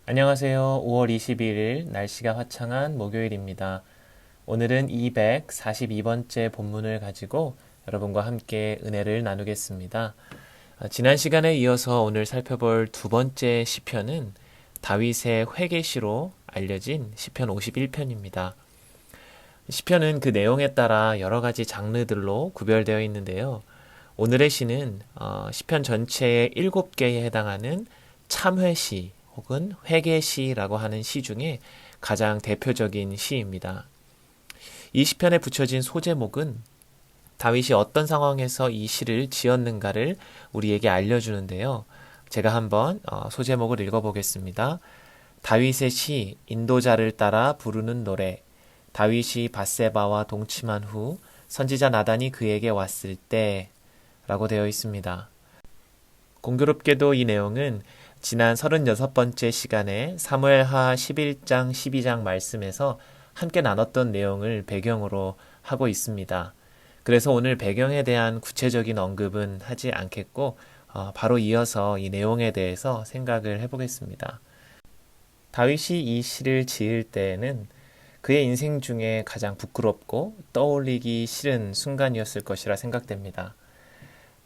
안녕하세요. 5월 21일 날씨가 화창한 목요일입니다. 오늘은 242번째 본문을 가지고 여러분과 함께 은혜를 나누겠습니다. 지난 시간에 이어서 오늘 살펴볼 두 번째 시편은 다윗의 회개시로 알려진 시편 51편입니다. 시편은 그 내용에 따라 여러 가지 장르들로 구별되어 있는데요. 오늘의 시는 시편 전체의 7개에 해당하는 참회시 혹은 회개시라고 하는 시 중에 가장 대표적인 시입니다. 이 시편에 붙여진 소제목은 다윗이 어떤 상황에서 이 시를 지었는가를 우리에게 알려주는데요. 제가 한번 소제목을 읽어보겠습니다. 다윗의 시, 인도자를 따라 부르는 노래. 다윗이 밧세바와 동침한 후 선지자 나단이 그에게 왔을 때 라고 되어 있습니다. 공교롭게도 이 내용은 지난 36번째 시간에 사무엘하 11장 12장 말씀에서 함께 나눴던 내용을 배경으로 하고 있습니다. 그래서 오늘 배경에 대한 구체적인 언급은 하지 않겠고 바로 이어서 이 내용에 대해서 생각을 해보겠습니다. 다윗이 이 시를 지을 때에는 그의 인생 중에 가장 부끄럽고 떠올리기 싫은 순간이었을 것이라 생각됩니다.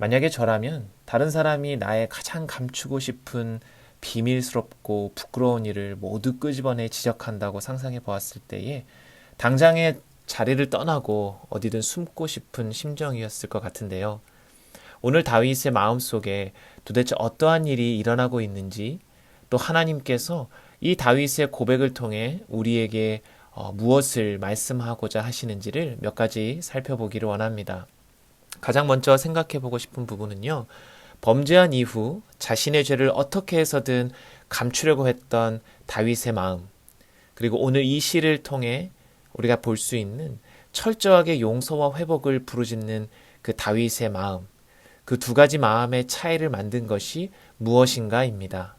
만약에 저라면 다른 사람이 나의 가장 감추고 싶은 비밀스럽고 부끄러운 일을 모두 끄집어내 지적한다고 상상해 보았을 때에 당장의 자리를 떠나고 어디든 숨고 싶은 심정이었을 것 같은데요. 오늘 다윗의 마음속에 도대체 어떠한 일이 일어나고 있는지, 또 하나님께서 이 다윗의 고백을 통해 우리에게 무엇을 말씀하고자 하시는지를 몇 가지 살펴보기를 원합니다. 가장 먼저 생각해 보고 싶은 부분은요. 범죄한 이후 자신의 죄를 어떻게 해서든 감추려고 했던 다윗의 마음, 그리고 오늘 이 시를 통해 우리가 볼 수 있는 철저하게 용서와 회복을 부르짖는 그 다윗의 마음, 그 두 가지 마음의 차이를 만든 것이 무엇인가입니다.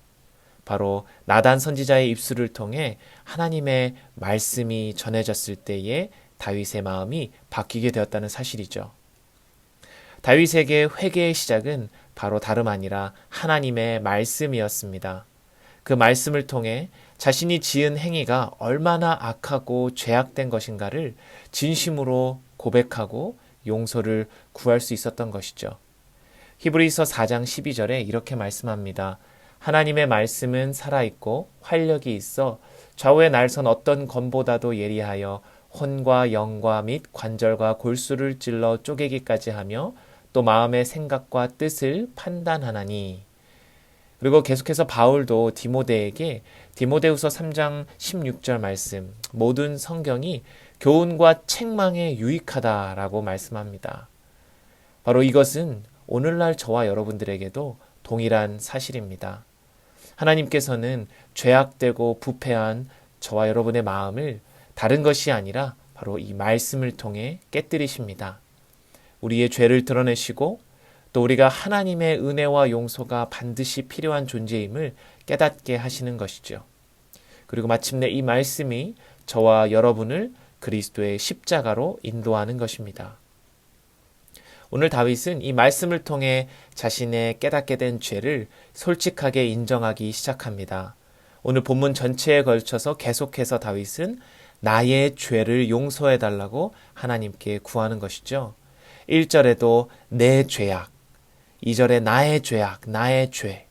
바로 나단 선지자의 입술을 통해 하나님의 말씀이 전해졌을 때에 다윗의 마음이 바뀌게 되었다는 사실이죠. 다윗에게 회개의 시작은 바로 다름 아니라 하나님의 말씀이었습니다. 그 말씀을 통해 자신이 지은 행위가 얼마나 악하고 죄악된 것인가를 진심으로 고백하고 용서를 구할 수 있었던 것이죠. 히브리서 4장 12절에 이렇게 말씀합니다. 하나님의 말씀은 살아있고 활력이 있어 좌우의 날선 어떤 검보다도 예리하여 혼과 영과 및 관절과 골수를 찔러 쪼개기까지 하며 또 마음의 생각과 뜻을 판단하나니. 그리고 계속해서 바울도 디모데에게 디모데후서 3장 16절 말씀, 모든 성경이 교훈과 책망에 유익하다라고 말씀합니다. 바로 이것은 오늘날 저와 여러분들에게도 동일한 사실입니다. 하나님께서는 죄악되고 부패한 저와 여러분의 마음을 다른 것이 아니라 바로 이 말씀을 통해 깨뜨리십니다. 우리의 죄를 드러내시고 또 우리가 하나님의 은혜와 용서가 반드시 필요한 존재임을 깨닫게 하시는 것이죠. 그리고 마침내 이 말씀이 저와 여러분을 그리스도의 십자가로 인도하는 것입니다. 오늘 다윗은 이 말씀을 통해 자신의 깨닫게 된 죄를 솔직하게 인정하기 시작합니다. 오늘 본문 전체에 걸쳐서 계속해서 다윗은 나의 죄를 용서해달라고 하나님께 구하는 것이죠. 1절에도 내 죄악, 2절에 나의 죄악, 나의 죄.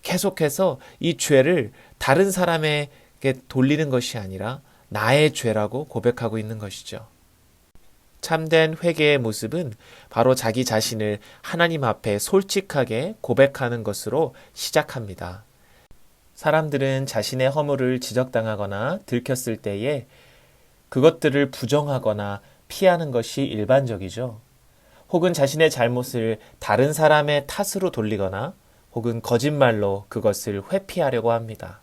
계속해서 이 죄를 다른 사람에게 돌리는 것이 아니라 나의 죄라고 고백하고 있는 것이죠. 참된 회개의 모습은 바로 자기 자신을 하나님 앞에 솔직하게 고백하는 것으로 시작합니다. 사람들은 자신의 허물을 지적당하거나 들켰을 때에 그것들을 부정하거나 피하는 것이 일반적이죠. 혹은 자신의 잘못을 다른 사람의 탓으로 돌리거나 혹은 거짓말로 그것을 회피하려고 합니다.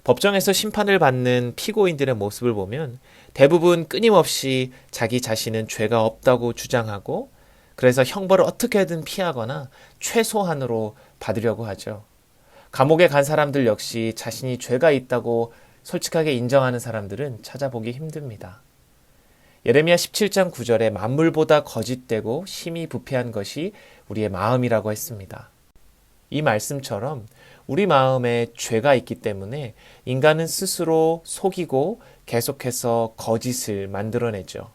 법정에서 심판을 받는 피고인들의 모습을 보면 대부분 끊임없이 자기 자신은 죄가 없다고 주장하고 그래서 형벌을 어떻게든 피하거나 최소한으로 받으려고 하죠. 감옥에 간 사람들 역시 자신이 죄가 있다고 솔직하게 인정하는 사람들은 찾아보기 힘듭니다. 예레미야 17장 9절에 만물보다 거짓되고 심히 부패한 것이 우리의 마음이라고 했습니다. 이 말씀처럼 우리 마음에 죄가 있기 때문에 인간은 스스로 속이고 계속해서 거짓을 만들어내죠.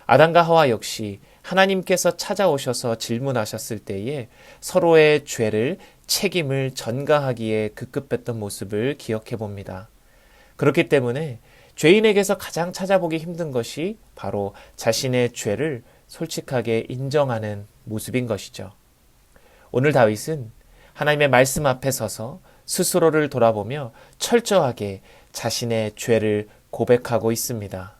아담과 하와 역시 하나님께서 찾아오셔서 질문하셨을 때에 서로의 죄를 책임을 전가하기에 급급했던 모습을 기억해 봅니다. 그렇기 때문에 죄인에게서 가장 찾아보기 힘든 것이 바로 자신의 죄를 솔직하게 인정하는 모습인 것이죠. 오늘 다윗은 하나님의 말씀 앞에 서서 스스로를 돌아보며 철저하게 자신의 죄를 고백하고 있습니다.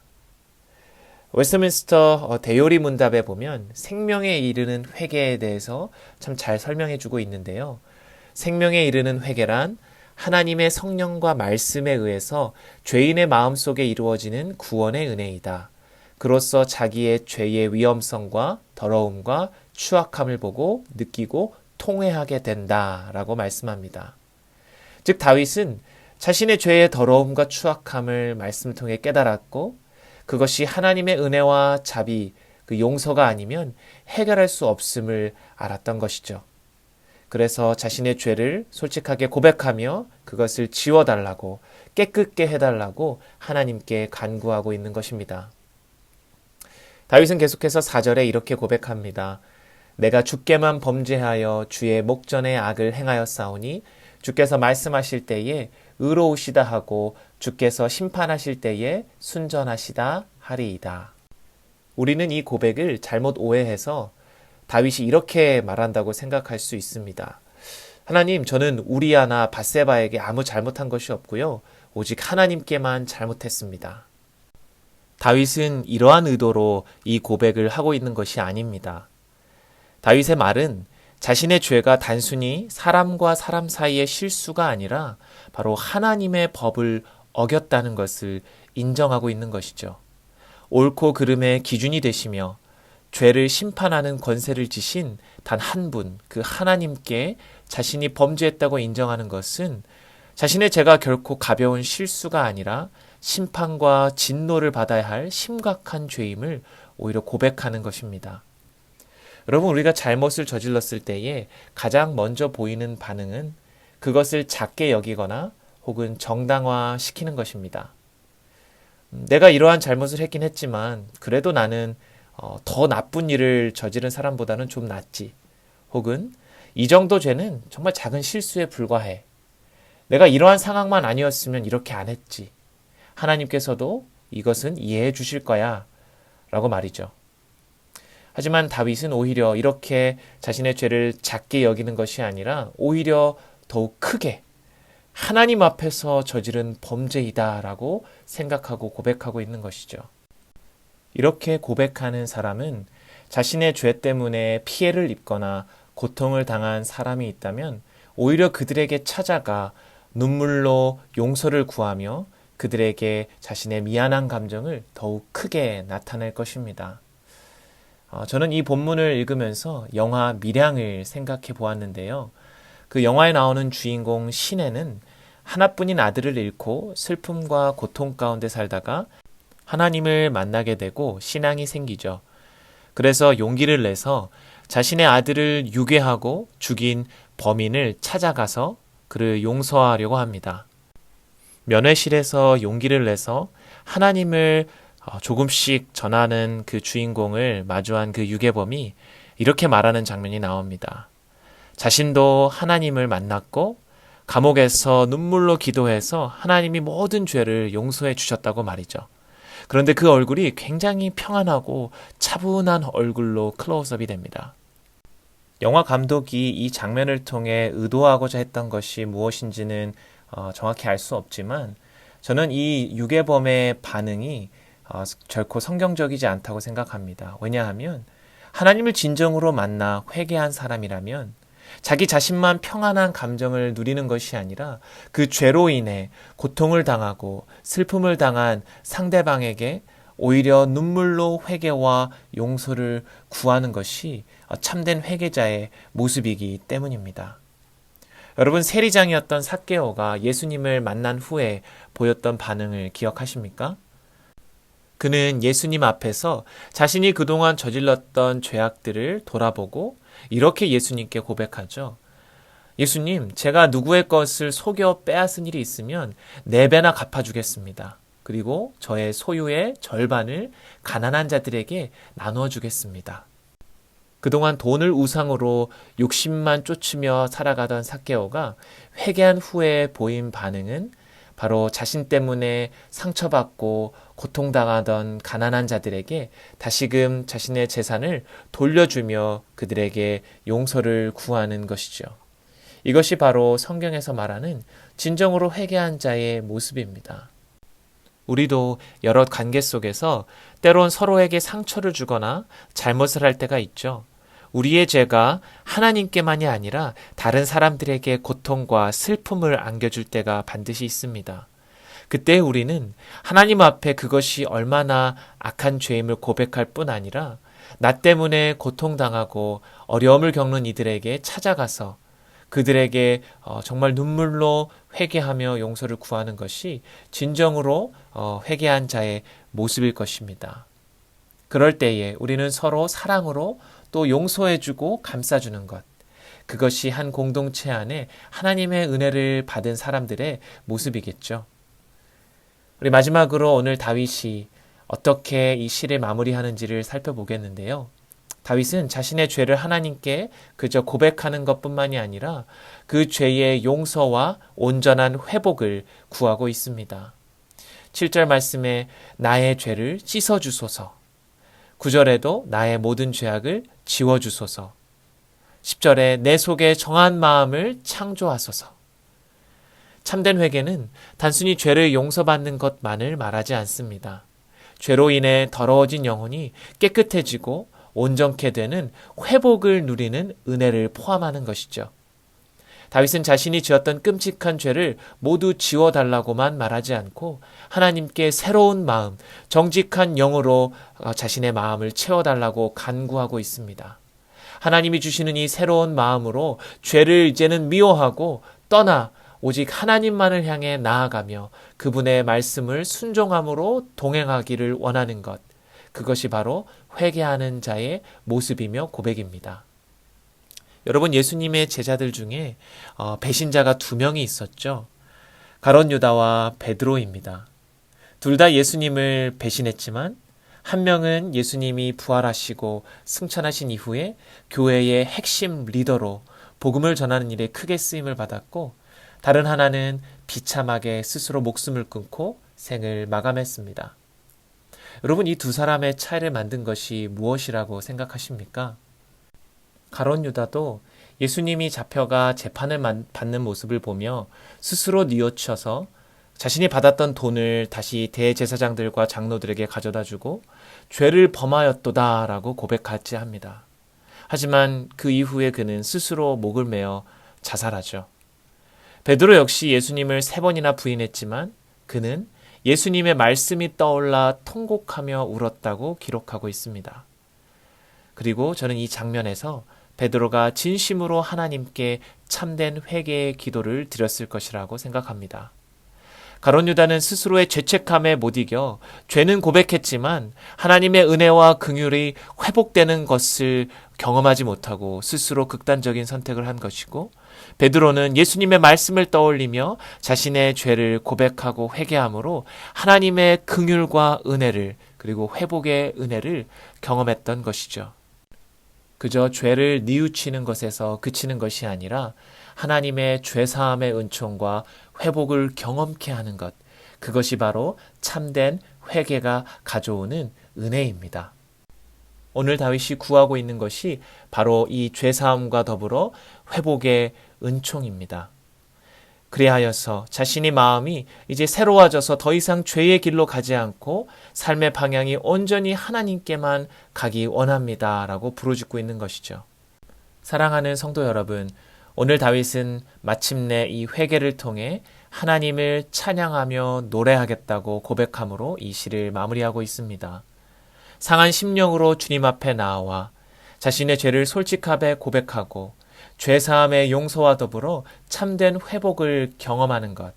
웨스트민스터 대요리 문답에 보면 생명에 이르는 회개에 대해서 참 잘 설명해 주고 있는데요. 생명에 이르는 회개란 하나님의 성령과 말씀에 의해서 죄인의 마음속에 이루어지는 구원의 은혜이다. 그로써 자기의 죄의 위험성과 더러움과 추악함을 보고 느끼고 통회하게 된다라고 말씀합니다. 즉 다윗은 자신의 죄의 더러움과 추악함을 말씀을 통해 깨달았고 그것이 하나님의 은혜와 자비, 그 용서가 아니면 해결할 수 없음을 알았던 것이죠. 그래서 자신의 죄를 솔직하게 고백하며 그것을 지워달라고 깨끗게 해달라고 하나님께 간구하고 있는 것입니다. 다윗은 계속해서 4절에 이렇게 고백합니다. 내가 주께만 범죄하여 주의 목전에 악을 행하였사오니 주께서 말씀하실 때에 의로우시다 하고 주께서 심판하실 때에 순전하시다 하리이다. 우리는 이 고백을 잘못 오해해서 다윗이 이렇게 말한다고 생각할 수 있습니다. 하나님, 저는 우리아나 밧세바에게 아무 잘못한 것이 없고요. 오직 하나님께만 잘못했습니다. 다윗은 이러한 의도로 이 고백을 하고 있는 것이 아닙니다. 다윗의 말은 자신의 죄가 단순히 사람과 사람 사이의 실수가 아니라 바로 하나님의 법을 어겼다는 것을 인정하고 있는 것이죠. 옳고 그름의 기준이 되시며 죄를 심판하는 권세를 지신 단 한 분, 그 하나님께 자신이 범죄했다고 인정하는 것은 자신의 죄가 결코 가벼운 실수가 아니라 심판과 진노를 받아야 할 심각한 죄임을 오히려 고백하는 것입니다. 여러분, 우리가 잘못을 저질렀을 때에 가장 먼저 보이는 반응은 그것을 작게 여기거나 혹은 정당화시키는 것입니다. 내가 이러한 잘못을 했긴 했지만 그래도 나는 더 나쁜 일을 저지른 사람보다는 좀 낫지. 혹은 이 정도 죄는 정말 작은 실수에 불과해. 내가 이러한 상황만 아니었으면 이렇게 안 했지. 하나님께서도 이것은 이해해 주실 거야. 라고 말이죠. 하지만 다윗은 오히려 이렇게 자신의 죄를 작게 여기는 것이 아니라 오히려 더욱 크게 하나님 앞에서 저지른 범죄이다라고 생각하고 고백하고 있는 것이죠. 이렇게 고백하는 사람은 자신의 죄 때문에 피해를 입거나 고통을 당한 사람이 있다면 오히려 그들에게 찾아가 눈물로 용서를 구하며 그들에게 자신의 미안한 감정을 더욱 크게 나타낼 것입니다. 저는 이 본문을 읽으면서 영화 밀양을 생각해 보았는데요. 그 영화에 나오는 주인공 신혜는 하나뿐인 아들을 잃고 슬픔과 고통 가운데 살다가 하나님을 만나게 되고 신앙이 생기죠. 그래서 용기를 내서 자신의 아들을 유괴하고 죽인 범인을 찾아가서 그를 용서하려고 합니다. 면회실에서 용기를 내서 하나님을 조금씩 전하는 그 주인공을 마주한 그 유괴범이 이렇게 말하는 장면이 나옵니다. 자신도 하나님을 만났고 감옥에서 눈물로 기도해서 하나님이 모든 죄를 용서해 주셨다고 말이죠. 그런데 그 얼굴이 굉장히 평안하고 차분한 얼굴로 클로즈업이 됩니다. 영화 감독이 이 장면을 통해 의도하고자 했던 것이 무엇인지는 정확히 알 수 없지만 저는 이 유괴범의 반응이 결코 성경적이지 않다고 생각합니다. 왜냐하면 하나님을 진정으로 만나 회개한 사람이라면 자기 자신만 평안한 감정을 누리는 것이 아니라 그 죄로 인해 고통을 당하고 슬픔을 당한 상대방에게 오히려 눈물로 회개와 용서를 구하는 것이 참된 회개자의 모습이기 때문입니다. 여러분, 세리장이었던 삭개오가 예수님을 만난 후에 보였던 반응을 기억하십니까? 그는 예수님 앞에서 자신이 그동안 저질렀던 죄악들을 돌아보고 이렇게 예수님께 고백하죠. 예수님, 제가 누구의 것을 속여 빼앗은 일이 있으면 4배나 갚아주겠습니다. 그리고 저의 소유의 절반을 가난한 자들에게 나누어 주겠습니다. 그동안 돈을 우상으로 욕심만 쫓으며 살아가던 삭개오가 회개한 후에 보인 반응은 바로 자신 때문에 상처받고 고통당하던 가난한 자들에게 다시금 자신의 재산을 돌려주며 그들에게 용서를 구하는 것이죠. 이것이 바로 성경에서 말하는 진정으로 회개한 자의 모습입니다. 우리도 여러 관계 속에서 때론 서로에게 상처를 주거나 잘못을 할 때가 있죠. 우리의 죄가 하나님께만이 아니라 다른 사람들에게 고통과 슬픔을 안겨줄 때가 반드시 있습니다. 그때 우리는 하나님 앞에 그것이 얼마나 악한 죄임을 고백할 뿐 아니라 나 때문에 고통당하고 어려움을 겪는 이들에게 찾아가서 그들에게 정말 눈물로 회개하며 용서를 구하는 것이 진정으로 회개한 자의 모습일 것입니다. 그럴 때에 우리는 서로 사랑으로 또 용서해주고 감싸주는 것. 그것이 한 공동체 안에 하나님의 은혜를 받은 사람들의 모습이겠죠. 우리 마지막으로 오늘 다윗이 어떻게 이 시를 마무리하는지를 살펴보겠는데요. 다윗은 자신의 죄를 하나님께 그저 고백하는 것뿐만이 아니라 그 죄의 용서와 온전한 회복을 구하고 있습니다. 7절 말씀에 나의 죄를 씻어주소서, 9절에도 나의 모든 죄악을 지워주소서, 10절에 내 속에 정한 마음을 창조하소서. 참된 회개는 단순히 죄를 용서받는 것만을 말하지 않습니다. 죄로 인해 더러워진 영혼이 깨끗해지고 온전케 되는 회복을 누리는 은혜를 포함하는 것이죠. 다윗은 자신이 지었던 끔찍한 죄를 모두 지워달라고만 말하지 않고 하나님께 새로운 마음, 정직한 영으로 자신의 마음을 채워달라고 간구하고 있습니다. 하나님이 주시는 이 새로운 마음으로 죄를 이제는 미워하고 떠나 오직 하나님만을 향해 나아가며 그분의 말씀을 순종함으로 동행하기를 원하는 것. 그것이 바로 회개하는 자의 모습이며 고백입니다. 여러분, 예수님의 제자들 중에 배신자가 2명이 있었죠. 가룟 유다와 베드로입니다. 둘 다 예수님을 배신했지만 한 명은 예수님이 부활하시고 승천하신 이후에 교회의 핵심 리더로 복음을 전하는 일에 크게 쓰임을 받았고, 다른 하나는 비참하게 스스로 목숨을 끊고 생을 마감했습니다. 여러분, 이 2 사람의 차이를 만든 것이 무엇이라고 생각하십니까? 가룟 유다도 예수님이 잡혀가 재판을 받는 모습을 보며 스스로 뉘우쳐서 자신이 받았던 돈을 다시 대제사장들과 장로들에게 가져다 주고 죄를 범하였도다라고 고백하지 합니다. 하지만 그 이후에 그는 스스로 목을 메어 자살하죠. 베드로 역시 예수님을 3번이나 부인했지만 그는 예수님의 말씀이 떠올라 통곡하며 울었다고 기록하고 있습니다. 그리고 저는 이 장면에서 베드로가 진심으로 하나님께 참된 회개의 기도를 드렸을 것이라고 생각합니다. 가룟 유다는 스스로의 죄책감에 못 이겨 죄는 고백했지만 하나님의 은혜와 긍휼이 회복되는 것을 경험하지 못하고 스스로 극단적인 선택을 한 것이고, 베드로는 예수님의 말씀을 떠올리며 자신의 죄를 고백하고 회개함으로 하나님의 긍휼과 은혜를, 그리고 회복의 은혜를 경험했던 것이죠. 그저 죄를 뉘우치는 것에서 그치는 것이 아니라 하나님의 죄사함의 은총과 회복을 경험케 하는 것, 그것이 바로 참된 회개가 가져오는 은혜입니다. 오늘 다윗이 구하고 있는 것이 바로 이 죄사함과 더불어 회복의 은총입니다. 그리하여서 자신의 마음이 이제 새로워져서 더 이상 죄의 길로 가지 않고 삶의 방향이 온전히 하나님께만 가기 원합니다 라고 부르짖고 있는 것이죠. 사랑하는 성도 여러분, 오늘 다윗은 마침내 이 회개를 통해 하나님을 찬양하며 노래하겠다고 고백함으로 이 시를 마무리하고 있습니다. 상한 심령으로 주님 앞에 나와 자신의 죄를 솔직하게 고백하고 죄사함의 용서와 더불어 참된 회복을 경험하는 것,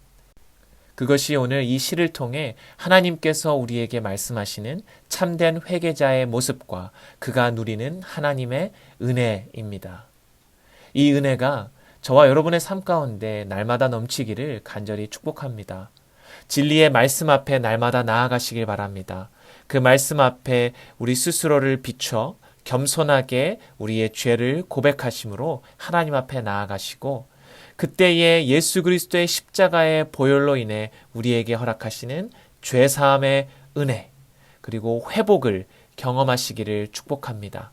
그것이 오늘 이 시를 통해 하나님께서 우리에게 말씀하시는 참된 회개자의 모습과 그가 누리는 하나님의 은혜입니다. 이 은혜가 저와 여러분의 삶 가운데 날마다 넘치기를 간절히 축복합니다. 진리의 말씀 앞에 날마다 나아가시길 바랍니다. 그 말씀 앞에 우리 스스로를 비춰 겸손하게 우리의 죄를 고백하심으로 하나님 앞에 나아가시고 그때에 예수 그리스도의 십자가의 보혈로 인해 우리에게 허락하시는 죄사함의 은혜 그리고 회복을 경험하시기를 축복합니다.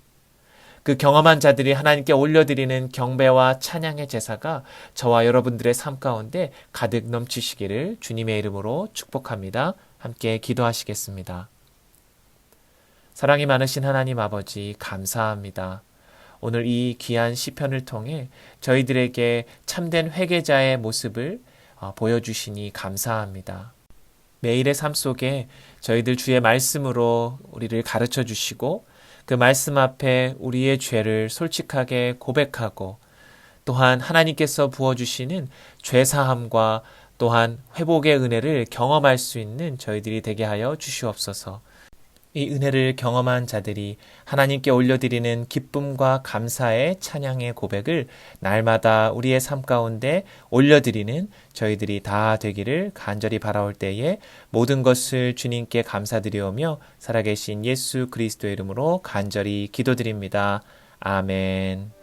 그 경험한 자들이 하나님께 올려드리는 경배와 찬양의 제사가 저와 여러분들의 삶 가운데 가득 넘치시기를 주님의 이름으로 축복합니다. 함께 기도하시겠습니다. 사랑이 많으신 하나님 아버지 감사합니다. 오늘 이 귀한 시편을 통해 저희들에게 참된 회개자의 모습을 보여주시니 감사합니다. 매일의 삶 속에 저희들 주의 말씀으로 우리를 가르쳐 주시고 그 말씀 앞에 우리의 죄를 솔직하게 고백하고 또한 하나님께서 부어주시는 죄사함과 또한 회복의 은혜를 경험할 수 있는 저희들이 되게 하여 주시옵소서. 이 은혜를 경험한 자들이 하나님께 올려드리는 기쁨과 감사의 찬양의 고백을 날마다 우리의 삶 가운데 올려드리는 저희들이 다 되기를 간절히 바라올 때에 모든 것을 주님께 감사드리오며 살아계신 예수 그리스도의 이름으로 간절히 기도드립니다. 아멘.